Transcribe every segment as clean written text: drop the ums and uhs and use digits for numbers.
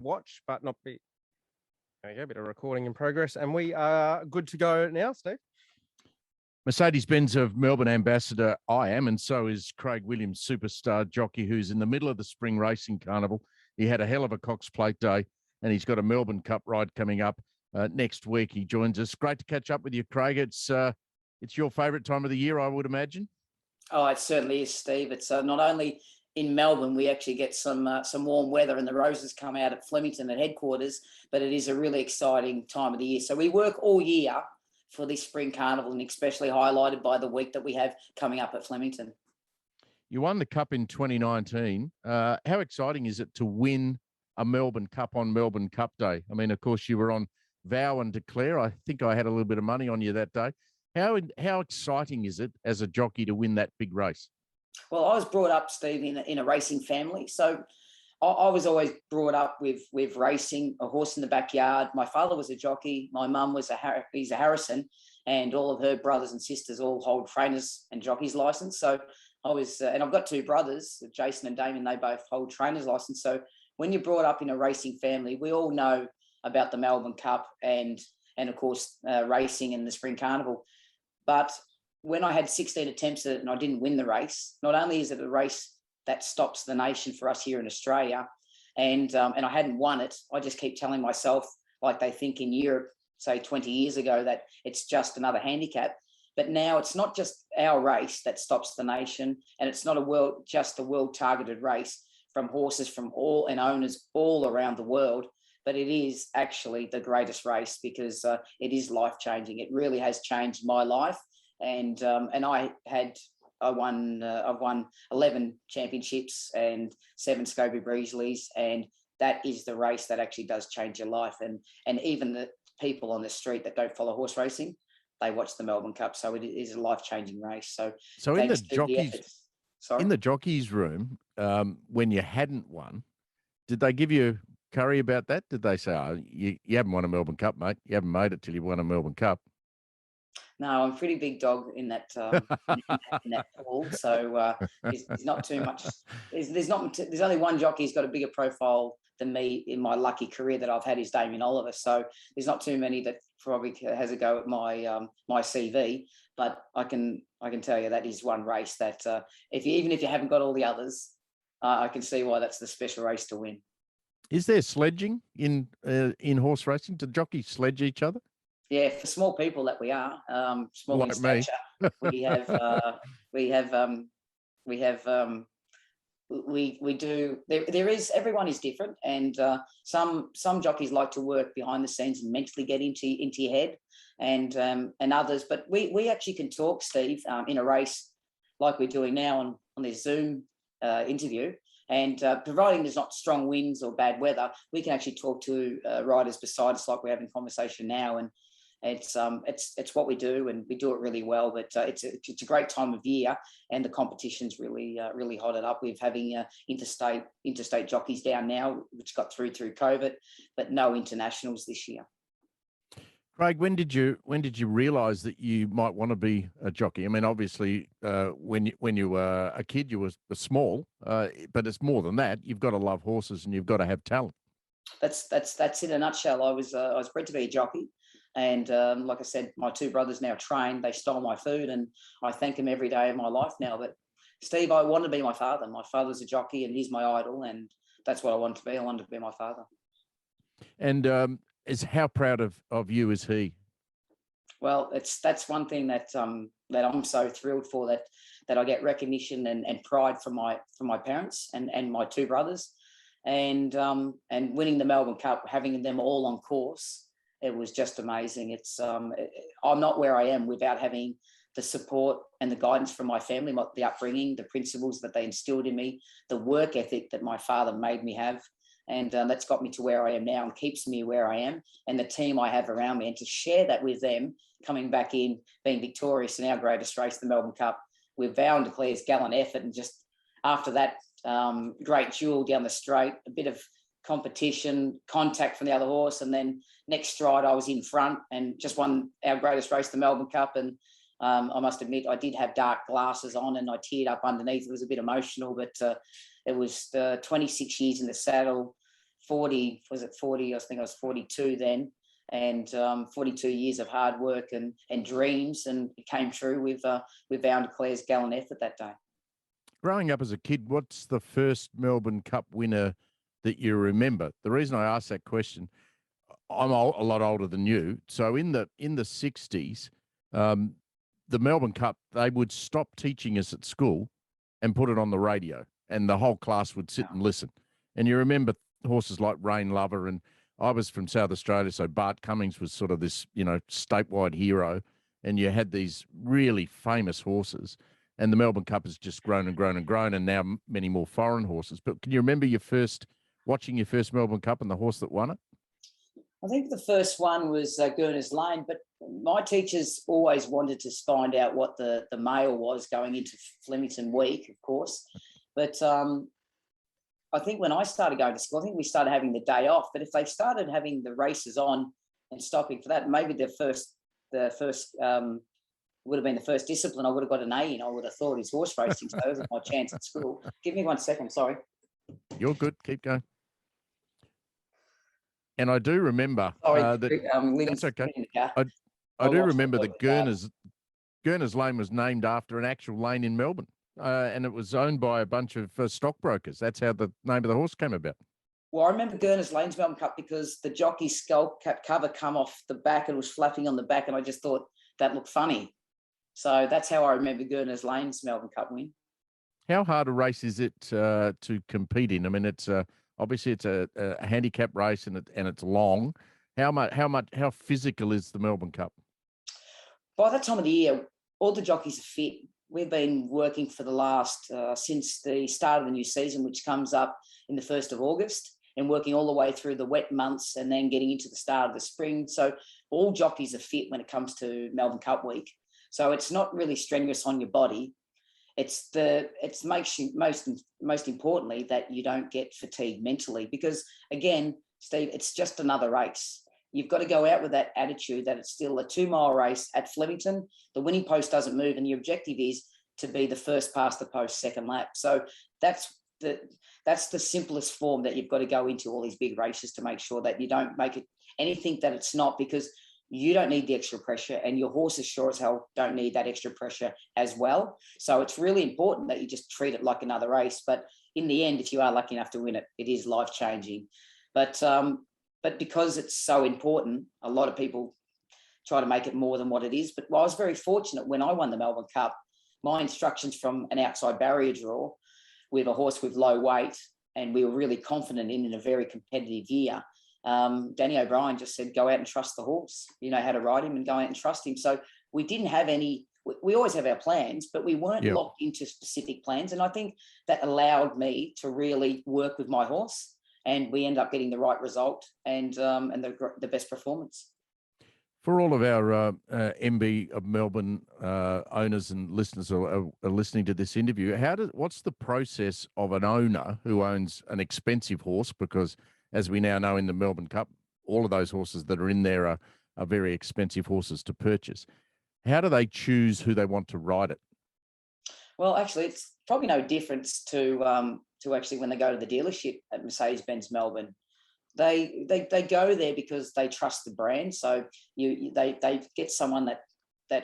watch, but not be. There you go, a bit of recording in progress. And we are good to go now, Steve. Mercedes-Benz of Melbourne ambassador I am, and so is Craig Williams, superstar jockey, who's in the middle of the Spring Racing Carnival. He had a hell of a Cox Plate day, and he's got a Melbourne Cup ride coming up next week. He joins us. Great to catch up with you, Craig. It's your favourite time of the year, I would imagine. Oh, it certainly is, Steve. It's not only in Melbourne, we actually get some warm weather and the roses come out at Flemington at headquarters, but it is a really exciting time of the year. So we work all year for this Spring Carnival, and especially highlighted by the week that we have coming up at Flemington. You won the Cup in 2019. How exciting is it to win a Melbourne Cup on Melbourne Cup Day? I mean, of course, you were on Vow and Declare. I think I had a little bit of money on you that day. How exciting is it as a jockey to win that big race? Well, I was brought up, Steve, in a racing family. So I was always brought up with racing, a horse in the backyard. My father was a jockey. My mum was he's a Harrison, and all of her brothers and sisters all hold trainers and jockeys license. So I was, and I've got two brothers, Jason and Damien. They both hold trainers license. So when you're brought up in a racing family, we all know about the Melbourne Cup and of course racing and the Spring Carnival. But when I had 16 attempts at it and I didn't win the race, not only is it a race that stops the nation for us here in Australia, and I hadn't won it, I just keep telling myself, like they think in Europe, say 20 years ago, that it's just another handicap. But now it's not just our race that stops the nation, and it's not just a world-targeted race from horses from all and owners all around the world, but it is actually the greatest race because it is life-changing. It really has changed my life. And I've won 11 championships and 7 Scobie Breezleys, and that is the race that actually does change your life. And even the people on the street that don't follow horse racing, they watch the Melbourne Cup, so it is a life-changing race. So in the jockeys room, when you hadn't won, did they give you curry about that? Did they say, "Oh, you haven't won a Melbourne Cup, mate. You haven't made it till you won a Melbourne Cup"? No, I'm a pretty big dog in that in that pool. So there's not too much. There's only one jockey who's got a bigger profile than me in my lucky career that I've had is Damien Oliver. So there's not too many that probably has a go at my my CV. But I can tell you that is one race that even if you haven't got all the others, I can see why that's the special race to win. Is there sledging in horse racing? Do jockeys sledge each other? Yeah, for small people that we are, small like in stature, we do. There is, everyone is different, and some jockeys like to work behind the scenes and mentally get into your head, and others. But we actually can talk, Steve, in a race like we're doing now on this Zoom interview. And providing there's not strong winds or bad weather, we can actually talk to riders beside us like we're having a conversation now. And it's what we do, and we do it really well. But it's a great time of year, and the competition's really hot it up. We're having interstate jockeys down now, which got through COVID, but no internationals this year. Craig, when did you realise that you might want to be a jockey? I mean, obviously, when you were a kid, you were small, but it's more than that. You've got to love horses, and you've got to have talent. That's in a nutshell. I was bred to be a jockey, and like I said, my two brothers now train. They stole my food, and I thank them every day of my life now. But Steve, I wanted to be my father. My father's a jockey, and he's my idol, and that's what I wanted to be. I wanted to be my father. And how proud of you is he? Well, that's one thing that I'm so thrilled for, that I get recognition and pride from my parents and my two brothers, and winning the Melbourne Cup, having them all on course. It was just amazing. I'm not where I am without having the support and the guidance from my family, the upbringing, the principles that they instilled in me, the work ethic that my father made me have. And that's got me to where I am now and keeps me where I am, and the team I have around me. And to share that with them, coming back in, being victorious in our greatest race, the Melbourne Cup, with Vow and Declare's gallant effort. And just after that great duel down the straight, a bit of competition, contact from the other horse. And then next stride, I was in front and just won our greatest race, the Melbourne Cup. And I must admit, I did have dark glasses on and I teared up underneath. It was a bit emotional, but it was 26 years in the saddle, 40, was it 40? I think I was 42 then, and 42 years of hard work and dreams, and it came true with Vound Claire's gallant effort that day. Growing up as a kid, what's the first Melbourne Cup winner that you remember? The reason I ask that question, I'm a lot older than you. So in the 60s, the Melbourne Cup, they would stop teaching us at school and put it on the radio, and the whole class would sit and listen. And you remember horses like Rain Lover, and I was from South Australia, so Bart Cummings was sort of this, statewide hero, and you had these really famous horses. And the Melbourne Cup has just grown and grown and grown, and now many more foreign horses. But can you remember watching your first Melbourne Cup and the horse that won it? I think the first one was Gurner's Lane, but my teachers always wanted to find out what the mail was going into Flemington Week, of course. But I think when I started going to school, I think we started having the day off. But if they started having the races on and stopping for that, maybe the first would have been the first discipline I would have got an A in. I would have thought is horse racing. So that was my chance at school. Give me 1 second, sorry. You're good. Keep going. And I do remember that's okay. I do remember that Gurner's Lane was named after an actual lane in Melbourne, and it was owned by a bunch of stockbrokers. That's how the name of the horse came about. Well, I remember Gurner's Lane's Melbourne Cup because the jockey's skull cover come off the back and it was flapping on the back, and I just thought that looked funny. So that's how I remember Gurner's Lane's Melbourne Cup win. How hard a race is it to compete in? I mean, it's obviously it's a handicap race and it's long. How physical is the Melbourne Cup? By that time of the year, all the jockeys are fit. We've been working for the last since the start of the new season, which comes up in the 1st of August, and working all the way through the wet months and then getting into the start of the spring. So all jockeys are fit when it comes to Melbourne Cup week. So it's not really strenuous on your body. It makes you most importantly that you don't get fatigued mentally, because again, Steve, it's just another race. You've got to go out with that attitude that it's still a 2-mile race at Flemington. The winning post doesn't move, and the objective is to be the first past the post second lap. So that's the simplest form that you've got to go into all these big races to make sure that you don't make it anything that it's not, because you don't need the extra pressure, and your horses sure as hell don't need that extra pressure as well. So it's really important that you just treat it like another race. But in the end, if you are lucky enough to win it, it is life-changing. But because it's so important, a lot of people try to make it more than what it is. But I was very fortunate when I won the Melbourne Cup. My instructions from an outside barrier draw with a horse with low weight, and we were really confident in a very competitive year. Danny O'Brien just said, go out and trust the horse. You know how to ride him, and go out and trust him. So we didn't have any, we always have our plans, but we weren't locked into specific plans. And I think that allowed me to really work with my horse, and we end up getting the right result and the best performance. For all of our MB of Melbourne owners and listeners who are listening to this interview, what's the process of an owner who owns an expensive horse? Because as we now know in the Melbourne Cup, all of those horses that are in there are very expensive horses to purchase. How do they choose who they want to ride it? Well, actually, it's probably no difference to actually when they go to the dealership at Mercedes-Benz Melbourne. They go there because they trust the brand. So they get someone that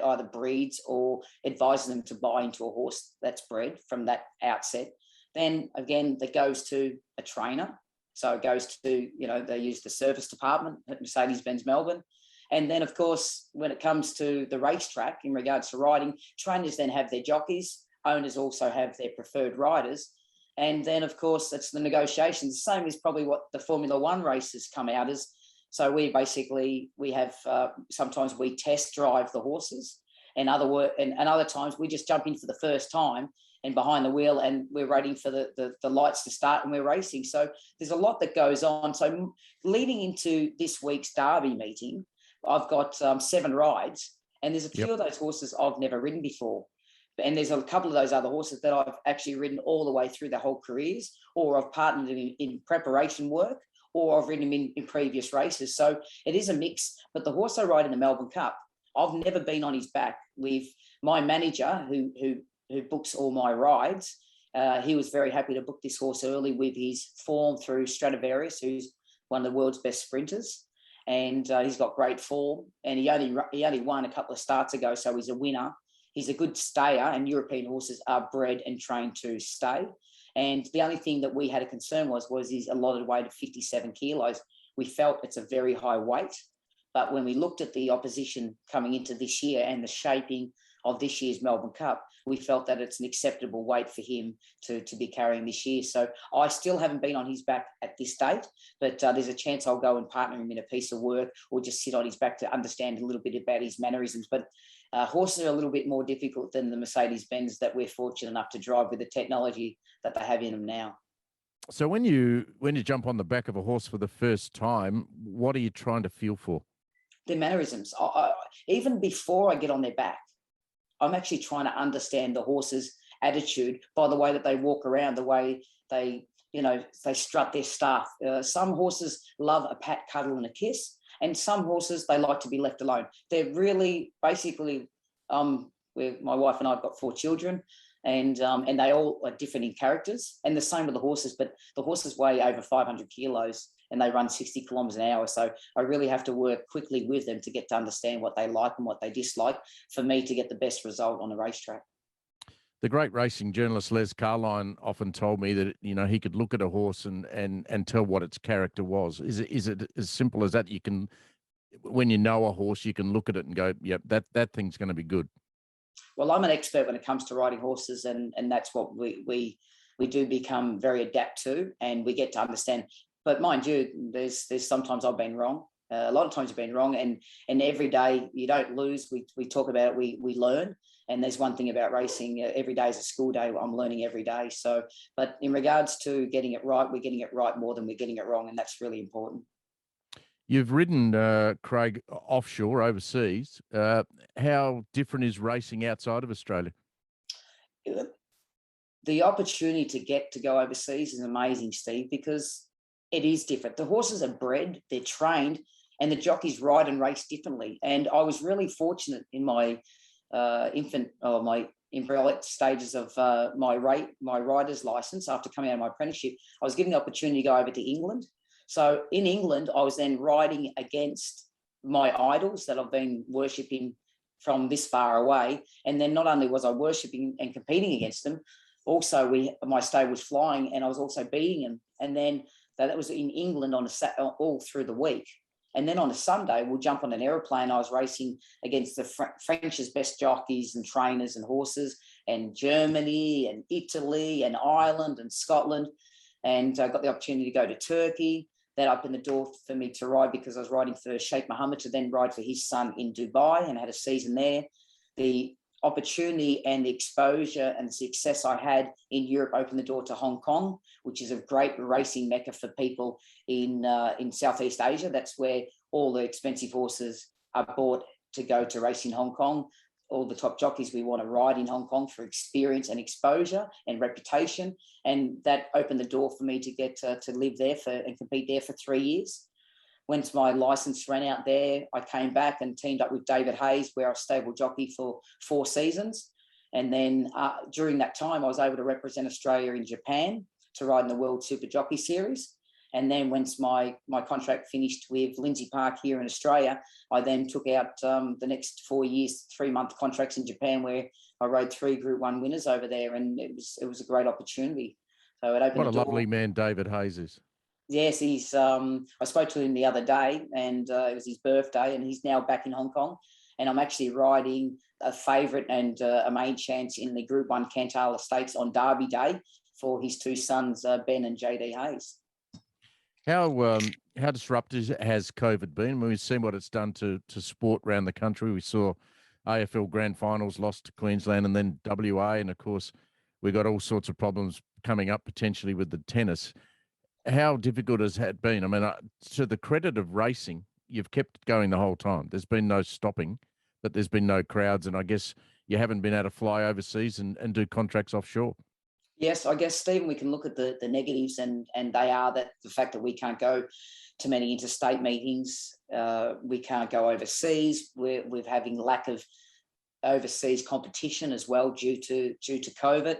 either breeds or advises them to buy into a horse that's bred from that outset. Then again, that goes to a trainer. So it goes to, they use the service department at Mercedes-Benz Melbourne. And then, of course, when it comes to the racetrack in regards to riding, trainers then have their jockeys. Owners also have their preferred riders. And then, of course, it's the negotiations. The same is probably what the Formula One races come out as. So we have sometimes we test drive the horses, and other times we just jump in for the first time and behind the wheel, and we're waiting for the lights to start and we're racing. So there's a lot that goes on. So leading into this week's Derby meeting, I've got 7 rides, and there's a few of those horses I've never ridden before. And there's a couple of those other horses that I've actually ridden all the way through their whole careers, or I've partnered in preparation work, or I've ridden them in previous races. So it is a mix. But the horse I ride in the Melbourne Cup, I've never been on his back. With my manager who books all my rides, He was very happy to book this horse early with his form through Stradivarius, who's one of the world's best sprinters. And he's got great form. And he only won a couple of starts ago, so he's a winner. He's a good stayer, and European horses are bred and trained to stay. And the only thing that we had a concern was his allotted weight of 57 kilos. We felt it's a very high weight. But when we looked at the opposition coming into this year and the shaping of this year's Melbourne Cup, we felt that it's an acceptable weight for him to be carrying this year. So I still haven't been on his back at this date, but there's a chance I'll go and partner him in a piece of work or just sit on his back to understand a little bit about his mannerisms. But horses are a little bit more difficult than the Mercedes-Benz that we're fortunate enough to drive with the technology that they have in them now. So when you jump on the back of a horse for the first time, what are you trying to feel for? Their mannerisms. Even before I get on their back, I'm actually trying to understand the horse's attitude by the way that they walk around, the way they strut their staff. Some horses love a pat, cuddle, and a kiss, and some horses, they like to be left alone. They're really basically, my wife and I have got 4 children, and they all are different in characters, and the same with the horses, but the horses weigh over 500 kilos and they run 60 kilometres an hour. So I really have to work quickly with them to get to understand what they like and what they dislike for me to get the best result on the racetrack. The great racing journalist Les Carline often told me that, he could look at a horse and tell what its character was. Is it as simple as that? You can, when you know a horse, you can look at it and go, yep, that thing's going to be good. Well, I'm an expert when it comes to riding horses, and that's what we do become very adept to, and we get to understand. But mind you, there's sometimes I've been wrong. A lot of times I've been wrong, and every day you don't lose. We talk about it, we learn. And there's one thing about racing, every day is a school day. I'm learning every day. So, but in regards to getting it right, we're getting it right more than we're getting it wrong, and that's really important. You've ridden, Craig, offshore, overseas. How different is racing outside of Australia? The opportunity to get to go overseas is amazing, Steve, because it is different. The horses are bred, they're trained, and the jockeys ride and race differently. And I was really fortunate in my my embryonic stages of my rider's license after coming out of my apprenticeship. I was given the opportunity to go over to England. So in England, I was then riding against my idols that I've been worshipping from this far away. And then not only was I worshipping and competing against them, also my stable was flying and I was also beating them. And then that was in England on all through the week. And then on a Sunday, we'll jump on an aeroplane. I was racing against the French's best jockeys and trainers and horses, and Germany and Italy and Ireland and Scotland. And I got the opportunity to go to Turkey. That opened the door for me to ride because I was riding for Sheikh Mohammed to then ride for his son in Dubai, and had a season there. The opportunity and the exposure and the success I had in Europe opened the door to Hong Kong, which is a great racing mecca for people in Southeast Asia. That's where all the expensive horses are bought to go to race in Hong Kong. All the top jockeys, we want to ride in Hong Kong for experience and exposure and reputation. And that opened the door for me to get to live there and compete there for 3 years. Once my license ran out there, I came back and teamed up with David Hayes, where I was stable jockey for 4 seasons. And then during that time, I was able to represent Australia in Japan to ride in the World Super Jockey Series. And then once my contract finished with Lindsay Park here in Australia, I then took out the next 4 years, 3-month contracts in Japan, where I rode 3 Group 1 winners over there. And it was a great opportunity. So it opened What a the door. lovely man David Hayes is. Yes, he's. I spoke to him the other day, and it was his birthday, and he's now back in Hong Kong. And I'm actually riding a favourite and a main chance in the Group 1 Cantala Stakes on Derby Day for his 2 sons, Ben and JD Hayes. How disruptive has COVID been? We've seen what it's done to sport around the country. We saw AFL Grand Finals lost to Queensland and then WA, and of course we got all sorts of problems coming up potentially with the tennis. How difficult has it been? I mean, to the credit of racing, you've kept going the whole time. There's been no stopping, but there's been no crowds. And I guess you haven't been able to fly overseas and do contracts offshore. Yes, I guess, Stephen, we can look at the negatives, and they are that the fact that we can't go to many interstate meetings, we can't go overseas. We're having lack of overseas competition as well due to COVID.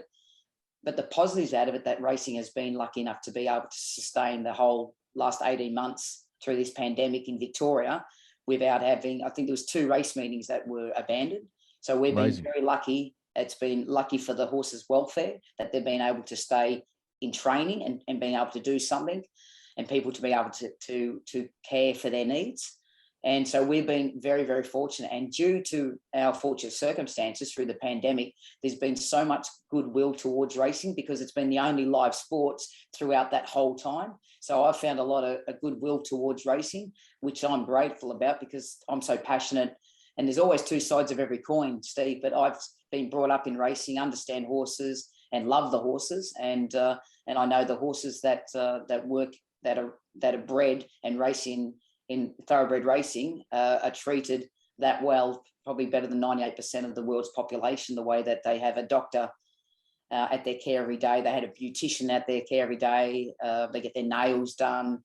the positives out of it, that racing has been lucky enough to be able to sustain the whole last 18 months through this pandemic in Victoria without having, I think there was 2 race meetings that were abandoned. So we've been very lucky. It's been lucky for the horses' welfare that they've been able to stay in training and being able to do something, and people to be able to care for their needs. And so we've been very, very fortunate. And due to our fortunate circumstances through the pandemic, there's been so much goodwill towards racing because it's been the only live sports throughout that whole time. So I've found a lot of goodwill towards racing, which I'm grateful about because I'm so passionate. And there's always 2 sides of every coin, Steve, but I've been brought up in racing, understand horses and love the horses. And I know the horses that are bred and race in thoroughbred racing are treated that well, probably better than 98% of the world's population, the way that they have a doctor at their care every day. They had a beautician at their care every day. They get their nails done.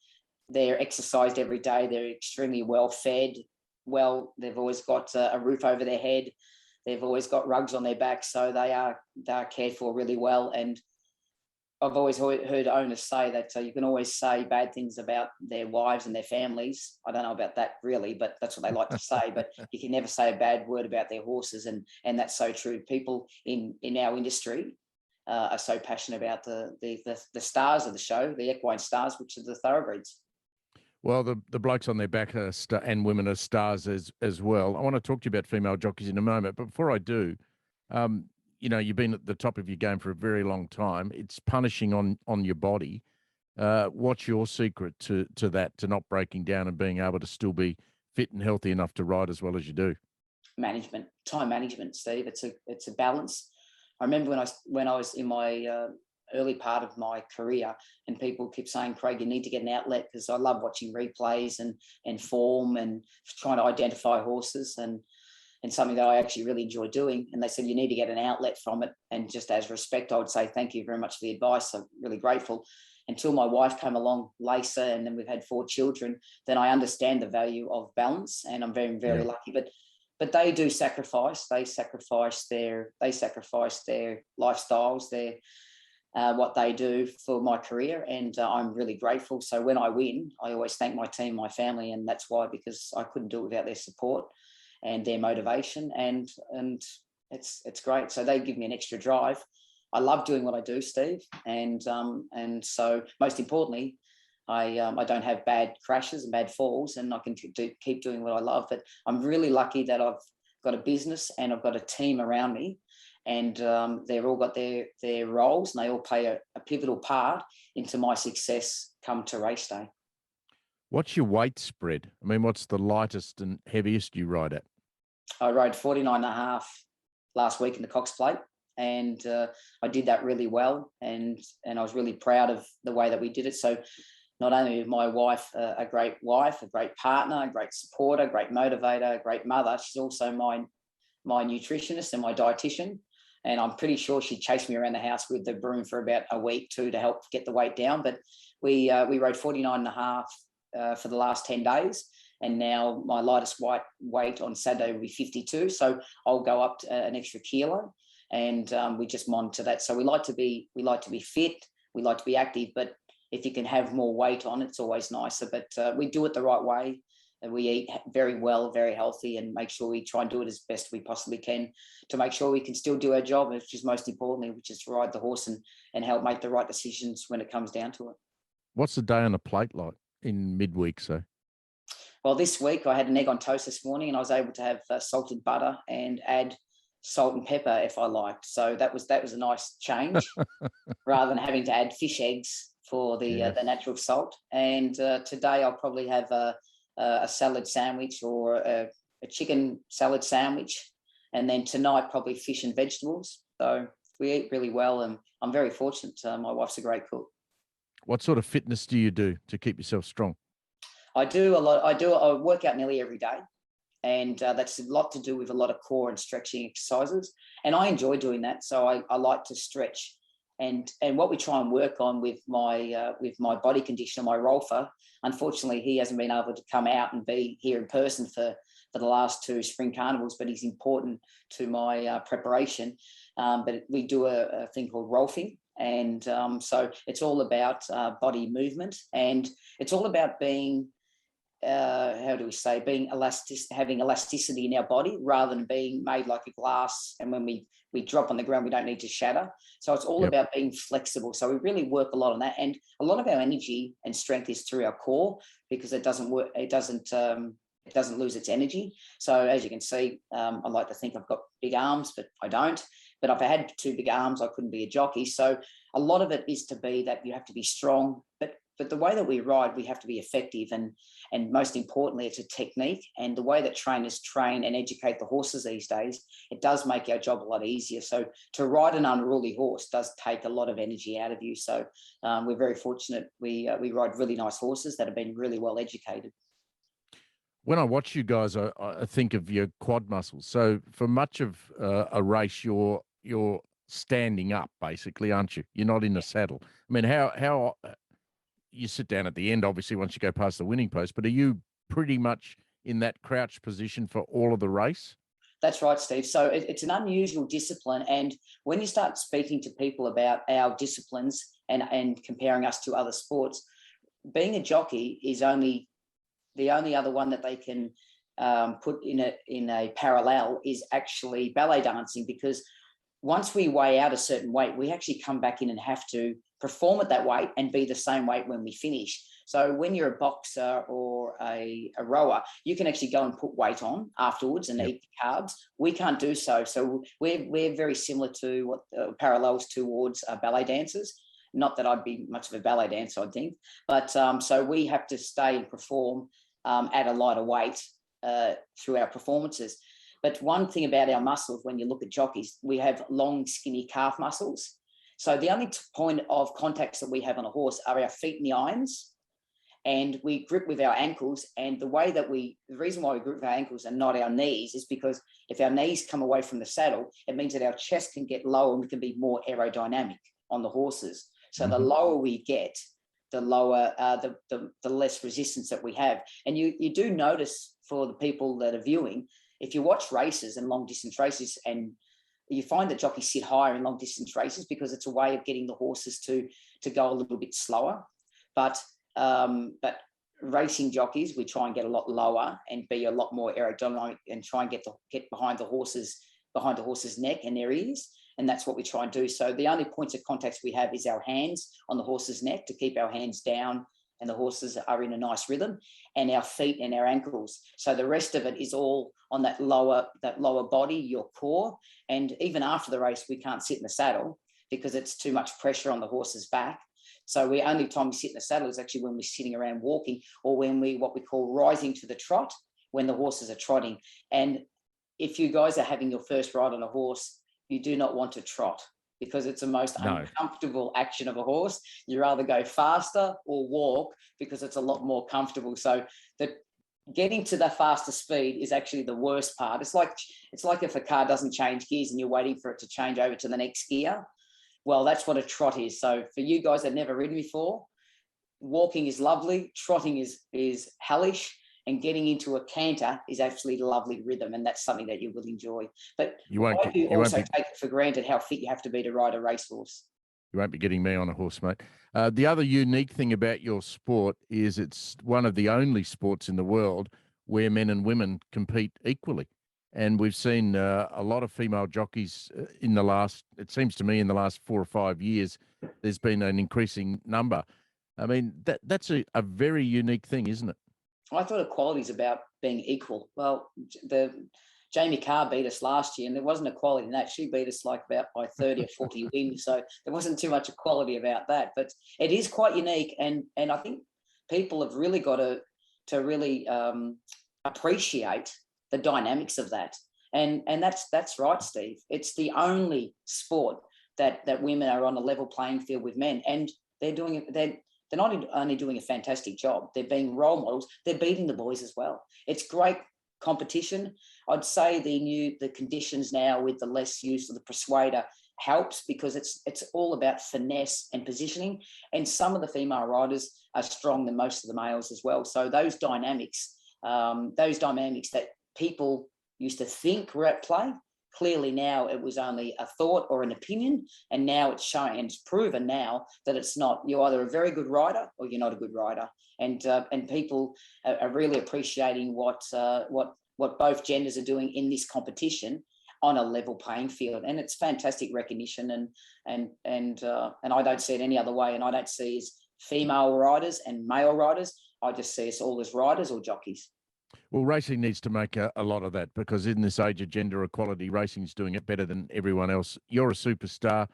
They're exercised every day. They're extremely well fed. Well, they've always got a roof over their head. They've always got rugs on their back. So they are cared for really well. And I've always heard owners say that you can always say bad things about their wives and their families. I don't know about that really, but that's what they like to say. But you can never say a bad word about their horses, and that's so true. People in our industry are so passionate about the stars of the show, the equine stars, which are the thoroughbreds. Well, the blokes on their back are and women are stars as well. I want to talk to you about female jockeys in a moment, but before I do, you've been at the top of your game for a very long time. It's punishing on your body. What's your secret to that, to not breaking down and being able to still be fit and healthy enough to ride as well as you do? Time management, Steve. It's a balance. I remember when I was in my early part of my career, and people keep saying, Craig, you need to get an outlet, because I love watching replays and form and trying to identify horses and something that I actually really enjoy doing. And they said, you need to get an outlet from it. And just as respect, I would say, thank you very much for the advice. I'm really grateful. Until my wife came along, Lisa, and then we've had 4 children, then I understand the value of balance, and I'm very, very lucky. But they do sacrifice. They sacrifice their lifestyles, their what they do for my career, and I'm really grateful. So when I win, I always thank my team, my family, and that's why, because I couldn't do it without their support and their motivation, and it's great. So they give me an extra drive. I love doing what I do, Steve, and so most importantly, I don't have bad crashes and bad falls, and I can keep doing what I love. But I'm really lucky that I've got a business and I've got a team around me, and they've all got their roles, and they all play a pivotal part into my success come to race day. What's your weight spread? I mean, what's the lightest and heaviest you ride at? I rode 49.5 last week in the Cox Plate, and I did that really well, and I was really proud of the way that we did it. So not only is my wife a great wife, a great partner, a great supporter, a great motivator, a great mother, she's also my nutritionist and my dietitian. And I'm pretty sure she chased me around the house with the broom for about a week to help get the weight down. But we rode 49.5 for the last 10 days. And now my lightest weight on Saturday will be 52. So I'll go up to an extra kilo, and we just monitor that. So we like to be fit, we like to be active, but if you can have more weight on, it's always nicer. But we do it the right way. And we eat very well, very healthy, and make sure we try and do it as best we possibly can to make sure we can still do our job, which is most importantly, which is to ride the horse and help make the right decisions when it comes down to it. What's the day on a plate like in midweek? So, well, this week I had an egg on toast this morning, and I was able to have salted butter and add salt and pepper if I liked. So that was a nice change rather than having to add fish eggs for the natural salt. And today I'll probably have a salad sandwich or a chicken salad sandwich, and then tonight probably fish and vegetables. So we eat really well, and I'm very fortunate. My wife's a great cook. What sort of fitness do you do to keep yourself strong? I do a lot. I work out nearly every day, and that's a lot to do with a lot of core and stretching exercises, and I enjoy doing that. So I like to stretch, and what we try and work on with my body conditioner, my Rolfer. Unfortunately, he hasn't been able to come out and be here in person for the last 2 Spring Carnivals, but he's important to my preparation. But we do a thing called rolfing, And so it's all about body movement, and it's all about being, how do we say, being having elasticity in our body rather than being made like a glass. And when we drop on the ground, we don't need to shatter. So it's all about being flexible. So we really work a lot on that. And a lot of our energy and strength is through our core, because it doesn't work. It doesn't lose its energy. So as you can see, I like to think I've got big arms, but I don't. But if I had 2 big arms, I couldn't be a jockey. So a lot of it is to be that you have to be strong, but the way that we ride, we have to be effective, and most importantly, it's a technique. And the way that trainers train and educate the horses these days, it does make our job a lot easier. So to ride an unruly horse does take a lot of energy out of you. So we're very fortunate. We ride really nice horses that have been really well educated. When I watch you guys, I think of your quad muscles. So for much of a race, you're standing up, basically, aren't you? You're not in the saddle. I mean, how you sit down at the end, obviously, once you go past the winning post, but are you pretty much in that crouch position for all of the race? That's right, Steve. So it's an unusual discipline. And when you start speaking to people about our disciplines and comparing us to other sports, being a jockey is the only other one that they can put in a parallel is actually ballet dancing, because once we weigh out a certain weight, we actually come back in and have to perform at that weight and be the same weight when we finish. So when you're a boxer or a rower, you can actually go and put weight on afterwards and eat the carbs. We can't do so. So we're very similar to what parallels towards ballet dancers. Not that I'd be much of a ballet dancer, I think, but so we have to stay and perform at a lighter weight through our performances. But one thing about our muscles, when you look at jockeys, we have long, skinny calf muscles. So the only point of contacts that we have on a horse are our feet in the irons, and we grip with our ankles. And the reason why we grip with our ankles and not our knees is because if our knees come away from the saddle, it means that our chest can get lower and we can be more aerodynamic on the horses. So the lower we get, the lower, the less resistance that we have. And you do notice, for the people that are viewing, if you watch races and long distance races, and you find that jockeys sit higher in long distance races because it's a way of getting the horses to go a little bit slower. But racing jockeys, we try and get a lot lower and be a lot more aerodynamic and try and get behind the horse's neck and their ears. And that's what we try and do. So the only points of contact we have is our hands on the horse's neck to keep our hands down and the horses are in a nice rhythm, and our feet and our ankles. So the rest of it is all on that lower body, your core. And even after the race, we can't sit in the saddle because it's too much pressure on the horse's back. So the only time we sit in the saddle is actually when we're sitting around walking, or when what we call rising to the trot, when the horses are trotting. And if you guys are having your first ride on a horse, you do not want to trot, because it's the most uncomfortable action of a horse. You rather go faster or walk, because it's a lot more comfortable. So getting to the faster speed is actually the worst part. It's like if a car doesn't change gears and you're waiting for it to change over to the next gear. Well, that's what a trot is. So for you guys that have never ridden before, walking is lovely, trotting is hellish, and getting into a canter is actually a lovely rhythm, and that's something that you will enjoy. But you take it for granted how fit you have to be to ride a racehorse. You won't be getting me on a horse, mate. The other unique thing about your sport is it's one of the only sports in the world where men and women compete equally. And we've seen a lot of female jockeys it seems to me in the last 4 or 5 years, there's been an increasing number. I mean, that's a very unique thing, isn't it? I thought equality is about being equal. Well, Jamie Carr beat us last year, and there wasn't equality in that. She beat us like about by 30 or 40 wins, so there wasn't too much equality about that. But it is quite unique, and I think people have really got to really appreciate the dynamics of that. And that's right, Steve. It's the only sport that women are on a level playing field with men, and they're doing it. They're not only doing a fantastic job, they're being role models, they're beating the boys as well. It's great competition. I'd say the conditions now with the less use of the persuader helps, because it's all about finesse and positioning. And some of the female riders are stronger than most of the males as well. So those dynamics that people used to think were at play, clearly now it was only a thought or an opinion, and now it's shown and it's proven now that it's not. You're either a very good rider or you're not a good rider, and people are really appreciating what both genders are doing in this competition on a level playing field, and it's fantastic recognition, and I don't see it any other way, and I don't see as female riders and male riders. I just see us all as riders or jockeys. Well, racing needs to make a lot of that, because in this age of gender equality, racing's doing it better than everyone else. You're a superstar.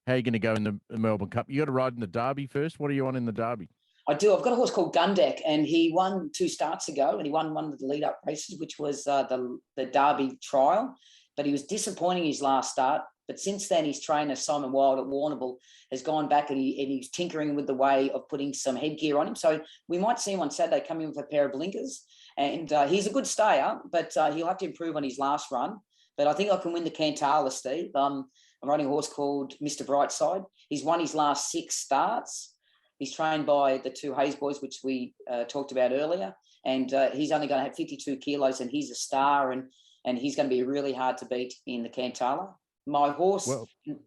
How are you going to go in the Melbourne Cup? You got to ride in the Derby first. What are you on in the Derby? I do. I've got a horse called Gundeck, and he won 2 starts ago, and he won one of the lead-up races, which was the Derby trial. But he was disappointing his last start. But since then, his trainer, Simon Wild at Warrnambool, has gone back and he's tinkering with the way of putting some headgear on him. So we might see him on Saturday come in with a pair of blinkers. And he's a good stayer, but he'll have to improve on his last run. But I think I can win the Cantala, Steve. I'm riding a horse called Mr. Brightside. He's won his last 6 starts. He's trained by the 2 Hayes boys, which we talked about earlier. And he's only going to have 52 kilos, and he's a star, and he's going to be really hard to beat in the Cantala. My horse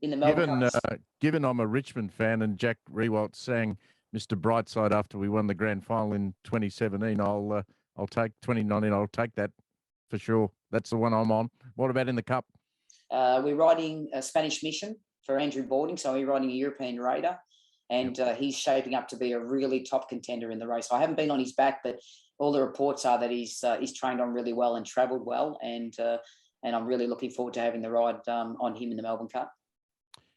in the Melbourne Cup. Given I'm a Richmond fan and Jack Rewalt sang Mr. Brightside after we won the grand final in 2017, I'll take 2019. I'll take that for sure. That's the one I'm on. What about in the Cup? We're riding a Spanish Mission for Andrew Bording, so we're riding a European Raider, and he's shaping up to be a really top contender in the race. I haven't been on his back, but all the reports are that he's trained on really well and travelled well, and I'm really looking forward to having the ride on him in the Melbourne Cup.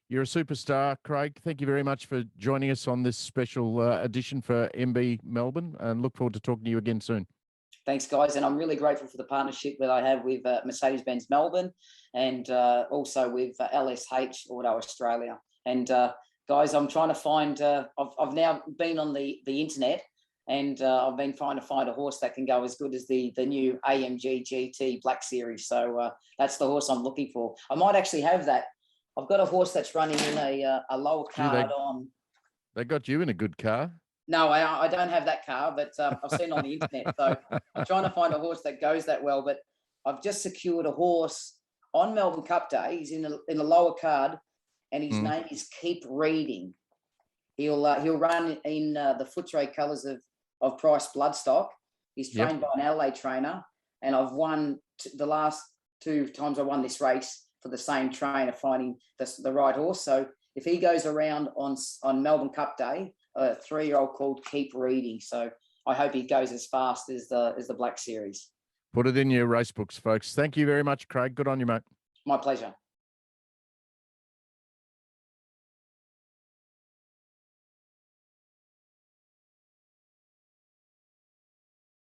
You're a superstar, Craig. Thank you very much for joining us on this special edition for MB Melbourne, and look forward to talking to you again soon. Thanks, guys. And I'm really grateful for the partnership that I have with Mercedes-Benz Melbourne, and also with LSH Auto Australia. And guys, I'm trying to find, I've now been on the internet, and I've been trying to find a horse that can go as good as the new AMG GT Black Series. So that's the horse I'm looking for. I might actually have that. I've got a horse that's running in a lower card on. They got you in a good car. No, I don't have that car, but I've seen it on the internet. So I'm trying to find a horse that goes that well. But I've just secured a horse on Melbourne Cup Day. He's in a lower card, and his name is Keep Reading. He'll run in the Footrace colours of Price Bloodstock. He's trained by an Adelaide trainer, and I've won the last 2 times I won this race for the same trainer, finding the right horse. So if he goes around on Melbourne Cup Day, a 3-year-old called Keep Reading. So I hope he goes as fast as the Black Series. Put it in your race books, folks. Thank you very much, Craig. Good on you, mate. My pleasure.